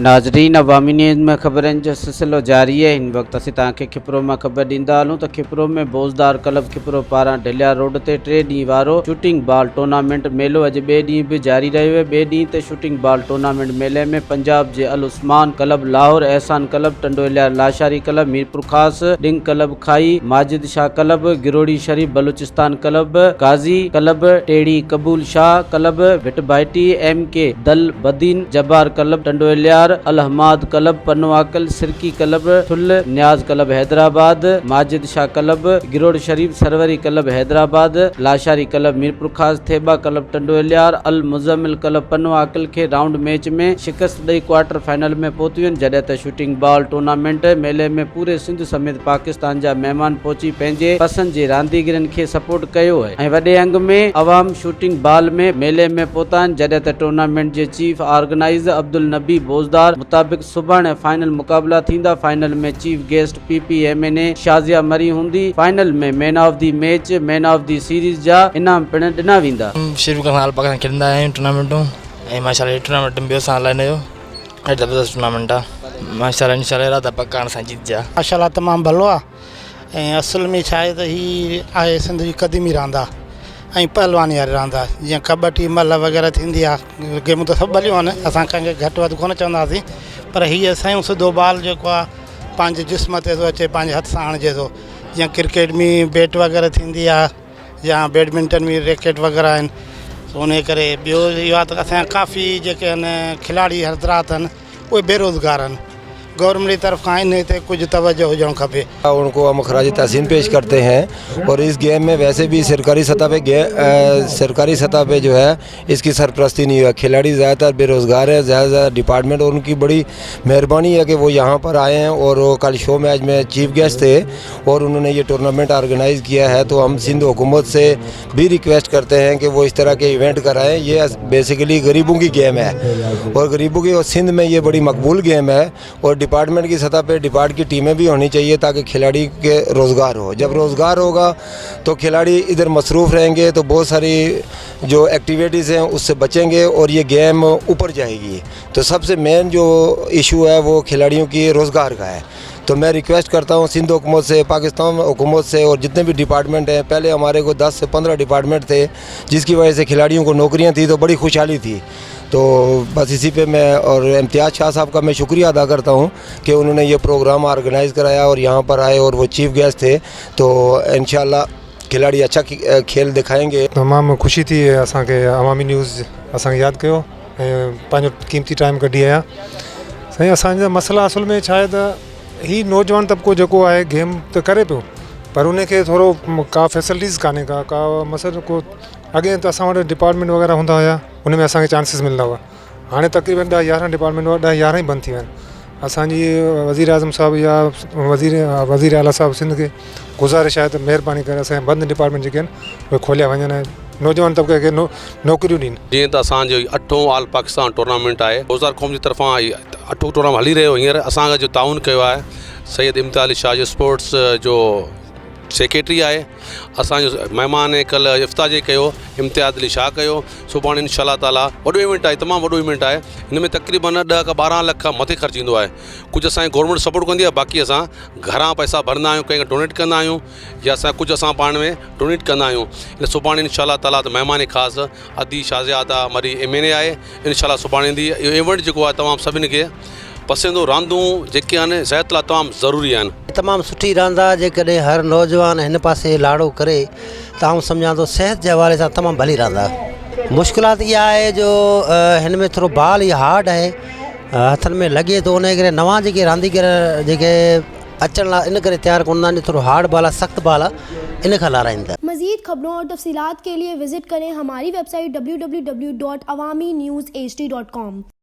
नाज़रीन अवामी न्यूज़ में ख़बरनि जो सिलसिलो जारी है। हिन वक्त असीं तव्हांखे कपरो में ख़बर ॾींदा हलूं त कपरो में बूज़दार क्लब कपरो पारां ढिलियार रोड ते 3 ॾींहं वारो शूटिंग बॉल टूर्नामेंट मेलो अॼु ॿिए ॾींहुं बि जारी रहियो आहे। ॿिए ॾींहं ते शूटिंग बॉल टूर्नामेंट मेले में पंजाब जे अल उस्मान क्लब लाहौर, एहसान क्लब ढढियार, लाशारी क्लब मीरपुर ख़ास, ॾिंग क्लब खाई, माजिद शाह क्लब गिरोड़ी शरीफ, बलूचिस्तान क्लब गाजी क्लब, टेड़ी कबूल शाह क्लब भिटभाइटी, MK दल Badin, Jabbar club Dhadhiyar, Al Hammad club Panwakal, Sirki club Thul, Niaz club Hyderabad, Majid Shah club गिरोड़ Sharif, Sarwari club Hyderabad, Lashari club Mirpur Khas, Theba club Dhadhiyar, अल मुजम्मिल क्लब पनवाकल के राउंड मैच में शिकस्त ॾेई क्वार्टर फाइनल में पहुतियूं आहिनि। जॾहिं त शूटिंग बॉल टूर्नामेंट मेले में पूरे सिंध समेत पाकिस्तान जा महिमान पहुची पंहिंजे पसंद जे रांदीगरनि खे सपोर्ट कयो आहे ऐं वॾे अंग में अवाम शूटिंग बॉल में मेले में पहुता आहिनि। जॾहिं त टूर्नामेंट जे चीफ ऑर्गेनाइज़र अब्दुल नबी बूज़दार मुताबिक़ सुभाणे फाइनल मुक़ाबला थींदा। फाइनल में चीफ गेस्ट PPMNA शाज़िया मरी हूंदी। फाइनल में man of the match, man of the series जा इनाम पिण ॾिना वेंदा। शुरू खां हाल पाकिस्तान खेॾंदा आहियूं टूर्नामेंटूं ऐं माशाल्लाह टूर्नामेंट में ॿियो सां हलाईंदा आहियूं ऐं ज़बरदस्त टूर्नामेंट आहे। माशाल्लाह इंशाल्लाह इरादा पक्का सां जीत जा। माशाल्लाह तमामु भलो आहे ऐं असल में छा आहे त हीअ आहे सिंध जी क़दीमी रांदि आहे ऐं पहलवानी वारी रांदि आहे। जीअं कबड्डी मल वग़ैरह थींदी आहे, गेमूं त सभु भलियूं आहिनि, असां कंहिंखे घटि वधि कोन चवंदासीं, पर हीअ सयूं सिधो बॉल जेको आहे पंहिंजे जिस्म ते थो अचे, पंहिंजे हथ सां आणिजे थो। जीअं क्रिकेट में बैट वग़ैरह थींदी आहे या बैडमिंटन में रैकेट वग़ैरह आहिनि, उन करे ॿियो इहो आहे त असांजा काफ़ी जेके आहिनि खिलाड़ी हज़रात आहिनि उहे बेरोज़गार आहिनि। गवर्नमेंट की तरफ का इन कुछ तवज्जो हुजणु खपे। उनको हम खराज तहसीन पेश करते हैं और इस गेम में वैसे भी सरकारी सतह पे जो है इसकी सरपरस्ती नहीं हुआ। खिलाड़ी ज़्यादातर बेरोज़गार है, ज़्यादा डिपार्टमेंट, और उनकी बड़ी मेहरबानी है कि वो यहाँ पर आए हैं और वो कल शो मैच में चीफ गेस्ट थे और उन्होंने ये टूर्नामेंट ऑर्गेनाइज़ किया है। तो हम सिंध हुकूमत से भी रिक्वेस्ट करते हैं कि वो इस तरह के इवेंट कराएँ। ये बेसिकली गरीबों की गेम है और गरीबों की, और सिंध में ये बड़ी मकबूल गेम है और डिपार्टमेंट की सतह पे डिपार्ट की टीमें भी होनी चाहिए ताकि खिलाड़ी के रोज़गार हो। जब रोज़गार होगा तो खिलाड़ी इधर मसरूफ़ रहेंगे तो बहुत सारी जो एक्टिविटीज़ हैं उससे बचेंगे और ये गेम ऊपर जाएगी। तो सबसे मेन जो इशू है वो खिलाड़ियों की रोज़गार का है। तो मैं रिक्वेस्ट करता हूँ सिंध हुकूमत से, पाकिस्तान हुकूमत से और जितने भी डिपार्टमेंट हैं, पहले हमारे को 10 से 15 डिपार्टमेंट थे जिसकी वजह से खिलाड़ियों को नौकरियाँ थी तो बड़ी खुशहाली थी। तो बस इसी पे मैं और इम्तियाज़ शाह साहब का मैं शुक्रिया अदा करता हूँ कि उन्होंने ये प्रोग्राम ऑर्गेनाइज़ कराया और यहाँ पर आए और वो चीफ गेस्ट थे। तो इंशाल्लाह खिलाड़ी अच्छा खेल दिखाएंगे। तमाम खुशी थी असांखे अवामी न्यूज़ असांखे यादि कयो ऐं पंहिंजो क़ीमती टाइम कढी आया। साईं असांजा मसला असल में छा आहे त ही नौजवान तबिको जेको आहे गेम त करे पियो पर उनखे थोरो का फैसिलिटीज़ कान्हे का मसइलो को। अॻे त असां वटि डिपार्टमेंट वग़ैरह हूंदा हुया, उन में असांखे चांसिस मिलंदा हुआ। हाणे तक़रीबन 10-11 डिपार्टमेंट हुआ, 10-11 ई बंदि थी विया आहिनि। असांजी वज़ीर आज़म साहब या वज़ीर आला साहब सिंध खे गुज़ारिश आहे त महिरबानी करे असांजे बंदि डिपार्टमेंट जेके आहिनि उहे खोलिया वञनि ऐं नौजवान तबिके खे नौकरियूं ॾियनि। जीअं त असांजो 8हों ऑल पाकिस्तान टूर्नामेंट आहे, बूज़दार क़ौम जी तरफ़ां 8हों टूर्नामेंट हली रहियो। हींअर असांजो जो ताउन कयो आहे सैयद इम्तियाज़ शाह जो स्पोर्ट्स जो सेक्रेटरी आहे। असांजो महिमान कल इफ़्तार कयो इम्तियाज़ अली शाह कयो। सुभाणे इंशाअल्लाह ताला वॾो इवेंट आहे, तमामु वॾो इवेंट आहे। हिन में तक़रीबन 10 खां 12 लख मथे ख़र्चु ईंदो आहे। कुझु असांजी गवर्नमेंट सपोर्ट कंदी आहे, बाक़ी असां घरां पैसा भरंदा आहियूं, कंहिंखे डोनेट कंदा आहियूं या असां कुझु असां पाण में डोनेट कंदा आहियूं। इन सुभाणे इंशाअल्लाह ताला त महिमान ख़ासि अदी शाज़ियादा मरी MNA आहे। इंशाअल्लाह सुभाणे ईंदी। इहो इवेंट जेको आहे तमामु सभिनी खे पसंदि रांदूं जेके आहिनि सिहत लाइ तमामु ज़रूरी आहिनि। तमामु सुठी रांदि आहे। जेकॾहिं हर नौजवान हिन पासे लाड़ो करे त आउं सम्झां थो सिहत जे हवाले सां तमामु भली रांदि आहे। मुश्किलात इहा आहे जो हिन में थोरो बॉल इहा हार्ड आहे, हथनि में लॻे थो, उन करे नवां जेके रांदीगर जेके अचण लाइ इन करे तैयार कोन आहिनि। थोरो हार्ड बॉल आहे, सख़्तु बॉल आहे, इन खां लाराईंदा। मज़ीद खबरों और तफसीलात के लिए विजिट करें हमारी वेबसाइट www.awamiNewsHD.com।